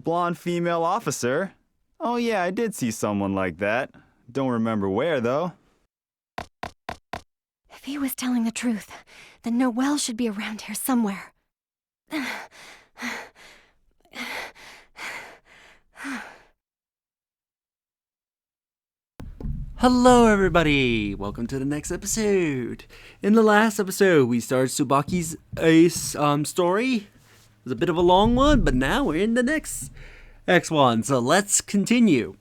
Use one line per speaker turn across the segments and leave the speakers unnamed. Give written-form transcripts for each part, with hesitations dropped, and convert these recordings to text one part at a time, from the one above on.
blonde female officer. Oh yeah, I did see someone like that. Don't remember where, though.
If he was telling the truth, then Noel should be around here somewhere.
Hello everybody! Welcome to the next episode. In the last episode, we started Tsubaki's Ace story. It was a bit of a long one, but now we're in the next one, so let's continue.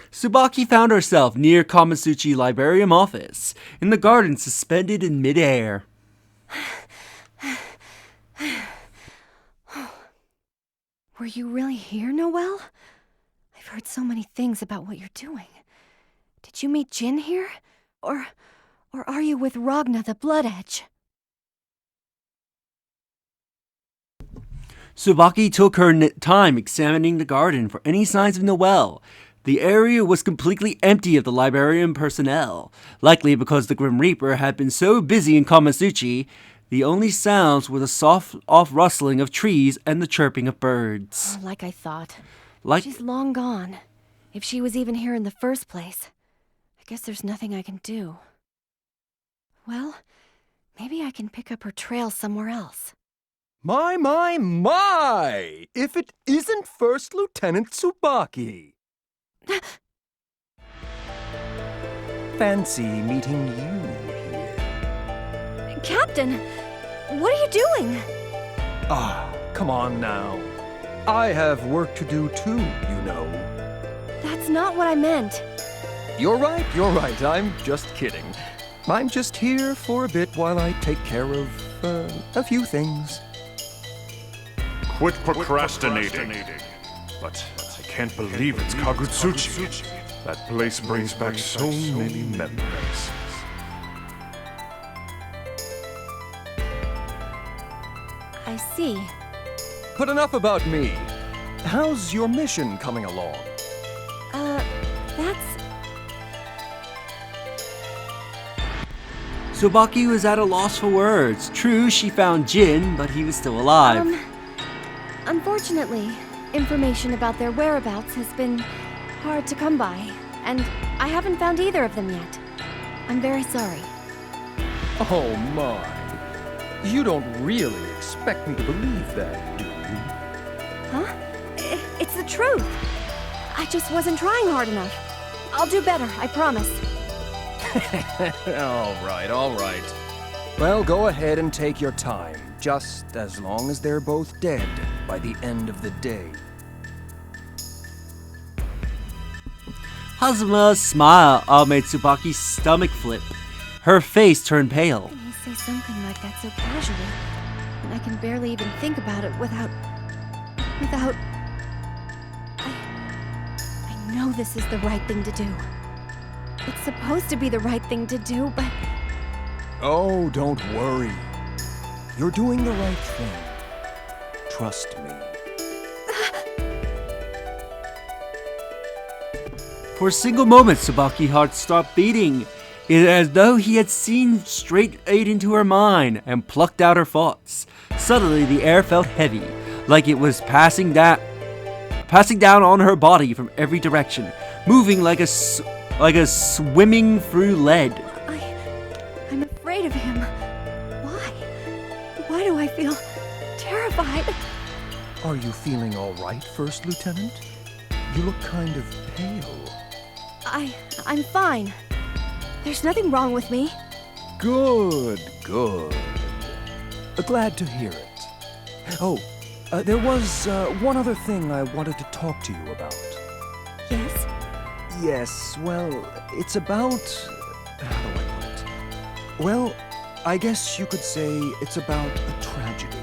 Tsubaki found herself near Kamatsuchi Librarium office, in the garden suspended in midair.
Were you really here, Noel? I've heard so many things about what you're doing. Did you meet Jin here? Or are you with Ragna the Blood Edge?
Tsubaki took her time examining the garden for any signs of Noel. The area was completely empty of the librarian personnel, likely because the Grim Reaper had been so busy in Kamatsuchi. The only sounds were the soft rustling of trees and the chirping of birds.
Oh, like I thought.
Like
She's long gone. If she was even here in the first place, I guess there's nothing I can do. Well, maybe I can pick up her trail somewhere else.
My! If it isn't First Lieutenant Tsubaki! Fancy meeting you here.
Captain, what are you doing?
Come on now. I have work to do too, you know.
That's not what I meant.
You're right. I'm just kidding. I'm just here for a bit while I take care of, a few things.
Quit procrastinating. But I can't believe it's Kagutsuchi. That place brings back so many memories.
I see.
But enough about me. How's your mission coming along?
That's...
Tsubaki was at a loss for words. True, she found Jin, but he was still alive.
Unfortunately, information about their whereabouts has been hard to come by, and I haven't found either of them yet. I'm very sorry.
Oh my. You don't really expect me to believe that, do you?
Huh? It's the truth. I just wasn't trying hard enough. I'll do better, I promise.
All right. Well, go ahead and take your time, just as long as they're both dead by the end of the day.
Hazuma's smile made Tsubaki's stomach flip. Her face turned pale.
You say something like that so casually, and I can barely even think about it without... I know this is the right thing to do. It's supposed to be the right thing to do, but...
Oh, don't worry. You're doing the right thing. Trust me.
For a single moment, Tsubaki's heart stopped beating. It is as though he had seen straight into her mind and plucked out her thoughts. Suddenly, the air felt heavy, like it was passing down on her body from every direction, moving like a swimming through lead.
I'm afraid of him. Why? Why do I feel terrified?
Are you feeling all right, First Lieutenant? You look kind of pale.
I'm fine. There's nothing wrong with me.
Good. Glad to hear it. Oh, there was one other thing I wanted to talk to you about.
Yes?
Yes, well, it's about... How do I put it? Well, I guess you could say it's about a tragedy.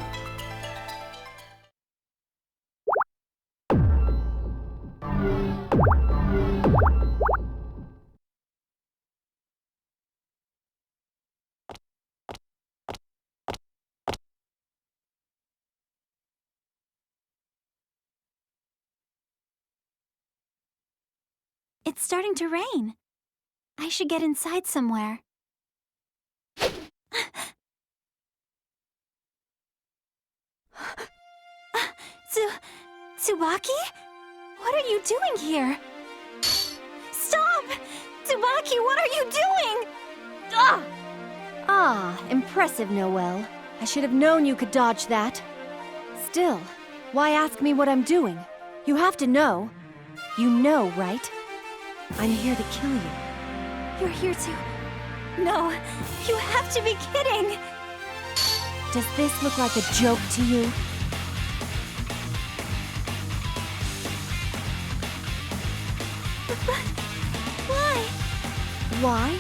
It's starting to rain. I should get inside somewhere. Tsubaki? What are you doing here? Stop! Tsubaki, what are you doing? Ah!
Ah, impressive, Noel. I should have known you could dodge that. Still, why ask me what I'm doing? You have to know. You know, right? I'm here to kill you.
You're here to... No, you have to be kidding!
Does this look like a joke to you?
But... why?
Why?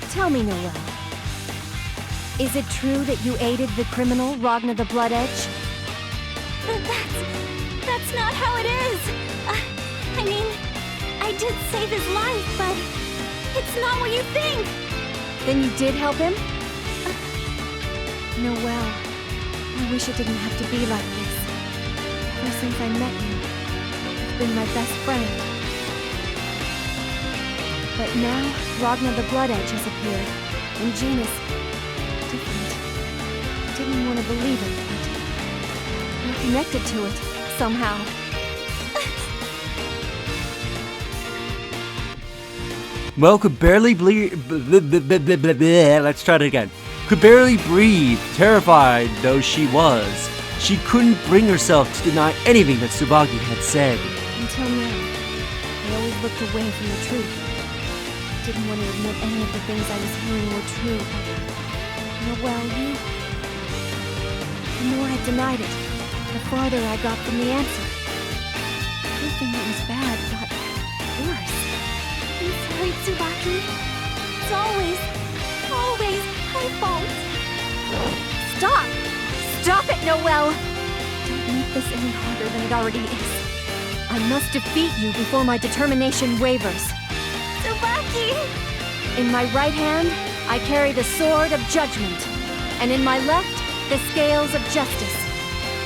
Tell me, Noel. Is it true that you aided the criminal, Ragna the Blood Edge?
That's not how it is! I mean, I did save his life, but it's not what you think!
Then you did help him? Noel, I wish it didn't have to be like this. Ever since I met you, you've been my best friend. But now, Ragna the Blood Edge has appeared, and Jin is different. Didn't want to believe it, but you're connected to it, somehow.
Well, could barely breathe. Let's try it again. Could barely breathe, terrified though she was. She couldn't bring herself to deny anything that Tsubaki had said.
Until now, I always looked away from the truth. Didn't want to admit any of the things I was hearing were true, but Noel, the more I denied it, the farther I got from the answer. Everything that was bad got worse.
I'm sorry, Tsubaki. It's always my fault.
Stop! Stop it, Noel! Don't make this any harder than it already is. I must defeat you before my determination wavers.
Tsubaki!
In my right hand, I carry the sword of judgment, and in my left, the scales of justice.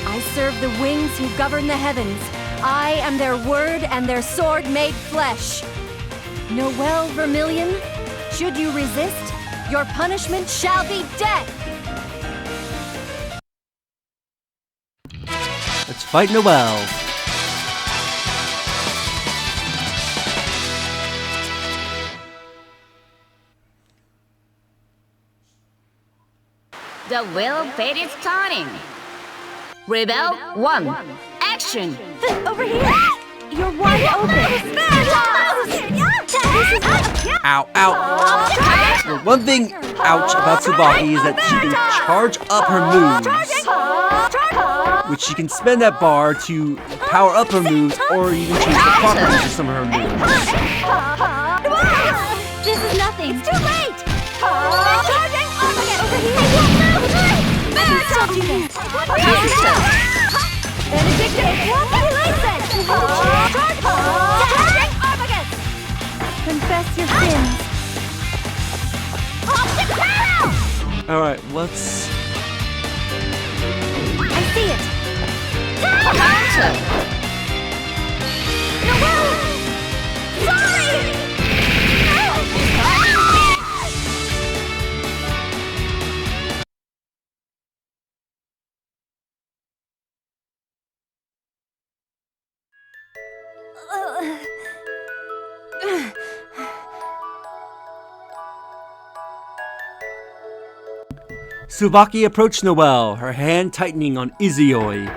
I serve the wings who govern the heavens. I am their word and their sword made flesh. Noel Vermilion, should you resist, your punishment shall be death!
Let's fight Noel.
The will fate is starting. Rebel 1. Action!
Over here!
You're wide open!
Ow, ow. Well, one thing, ouch, about Tsubaki is that she can charge up her moves, which she can spend that bar to power up her moves or even change the properties of some of her moves.
This is nothing. It's too late! Charging Armageddon! Over here! Please don't do this! Benedictus! Release it! Charging Armageddon!
Confess your sins.
Alright, let's...
I see it!
Counter!
Sorry!
Tsubaki approached Noel, her hand tightening on Izioi.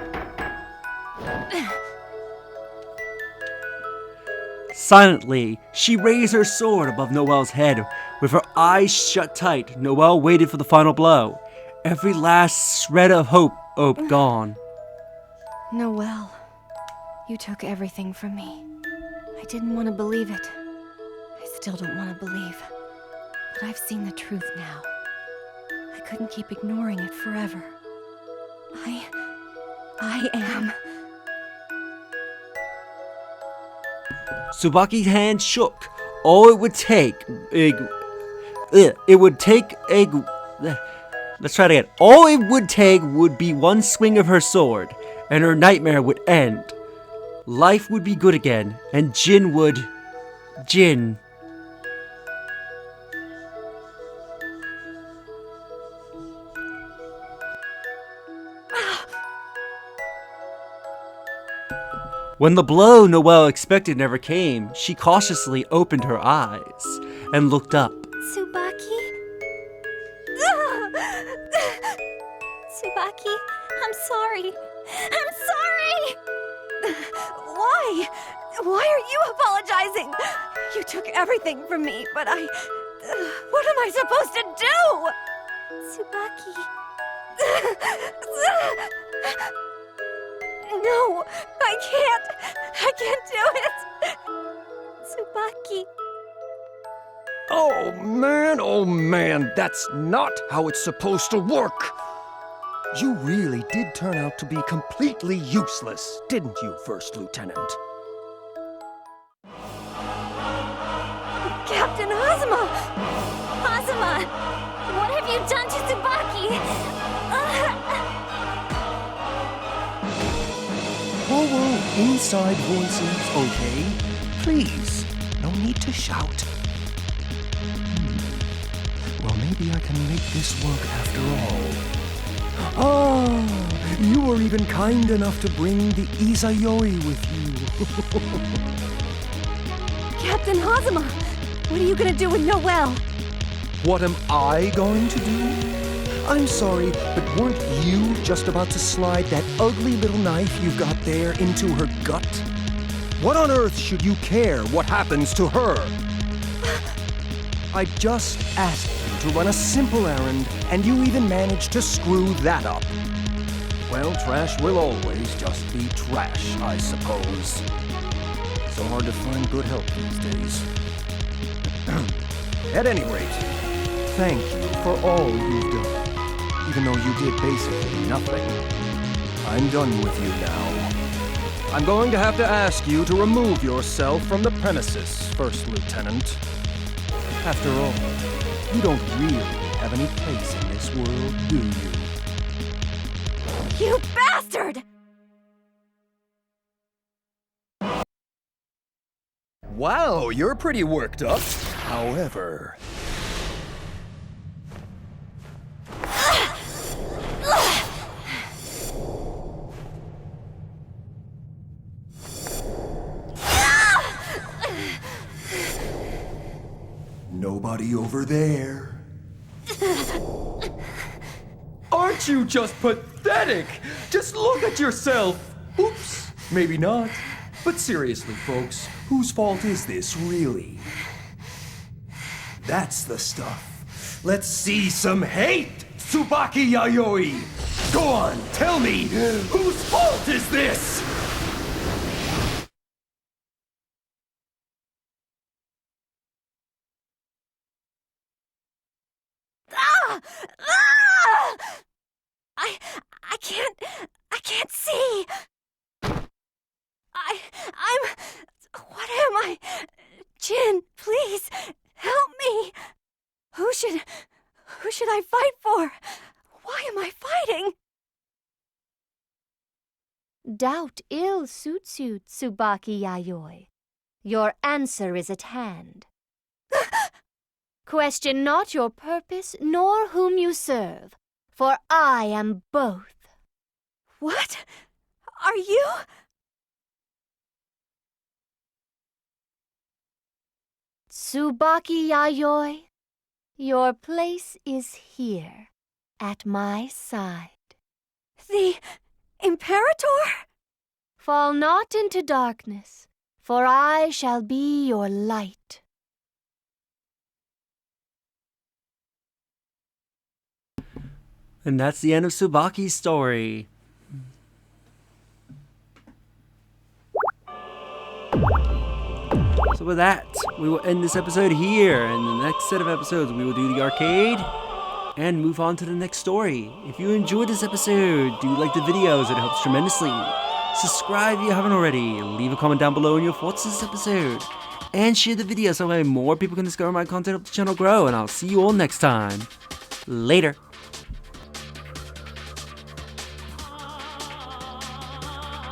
Silently, she raised her sword above Noel's head. With her eyes shut tight, Noel waited for the final blow. Every last shred of hope gone.
Noel, you took everything from me. I didn't want to believe it. I still don't want to believe. But I've seen the truth now. I couldn't keep ignoring it forever. I am...
Tsubaki's hand shook. All it would take... Let's try it again. All it would take would be one swing of her sword, and her nightmare would end. Life would be good again, and Jin would... Jin... When the blow Noel expected never came, she cautiously opened her eyes and looked up.
Tsubaki? Tsubaki, I'm sorry. I'm sorry!
Why? Why are you apologizing? You took everything from me, but I... what am I supposed to do?
Tsubaki.
No, I can't. I can't do it.
Tsubaki.
Oh man, that's not how it's supposed to work. You really did turn out to be completely useless, didn't you, First Lieutenant?
Captain Hazama!
Hazama! What have you done to Tsubaki?
Whoa, inside voices, okay? Please, no need to shout. Well, maybe I can make this work after all. Oh, you were even kind enough to bring the Izayoi with you.
Captain Hazama! What are you gonna do with Noel?
What am I going to do? I'm sorry, but weren't you just about to slide that ugly little knife you've got there into her gut? What on earth should you care what happens to her? I just asked you to run a simple errand, and you even managed to screw that up. Well, trash will always just be trash, I suppose. So hard to find good help these days. At any rate, thank you for all you've done. Even though you did basically nothing. I'm done with you now. I'm going to have to ask you to remove yourself from the premises, First Lieutenant. After all, you don't really have any place in this world, do you?
You bastard!
Wow, you're pretty worked up. However... Nobody over there. Aren't you just pathetic? Just look at yourself. Oops, maybe not. But seriously, folks, whose fault is this, really? That's the stuff. Let's see some hate, Tsubaki Yayoi! Go on, tell me, whose fault is this?
I can't see. What am I? Jin, please, help me. Who should I fight for? Why am I fighting?
Doubt ill suits you, Tsubaki Yayoi. Your answer is at hand. Question not your purpose, nor whom you serve, for I am both.
What? Are you?
Tsubaki Yayoi, your place is here, at my side.
The Imperator?
Fall not into darkness, for I shall be your light.
And that's the end of Tsubaki's story. So with that, we will end this episode here. In the next set of episodes, we will do the arcade and move on to the next story. If you enjoyed this episode, do like the videos, it helps tremendously. Subscribe if you haven't already, leave a comment down below on your thoughts on this episode, and share the video so that more people can discover my content, help the channel grow, and I'll see you all next time. Later.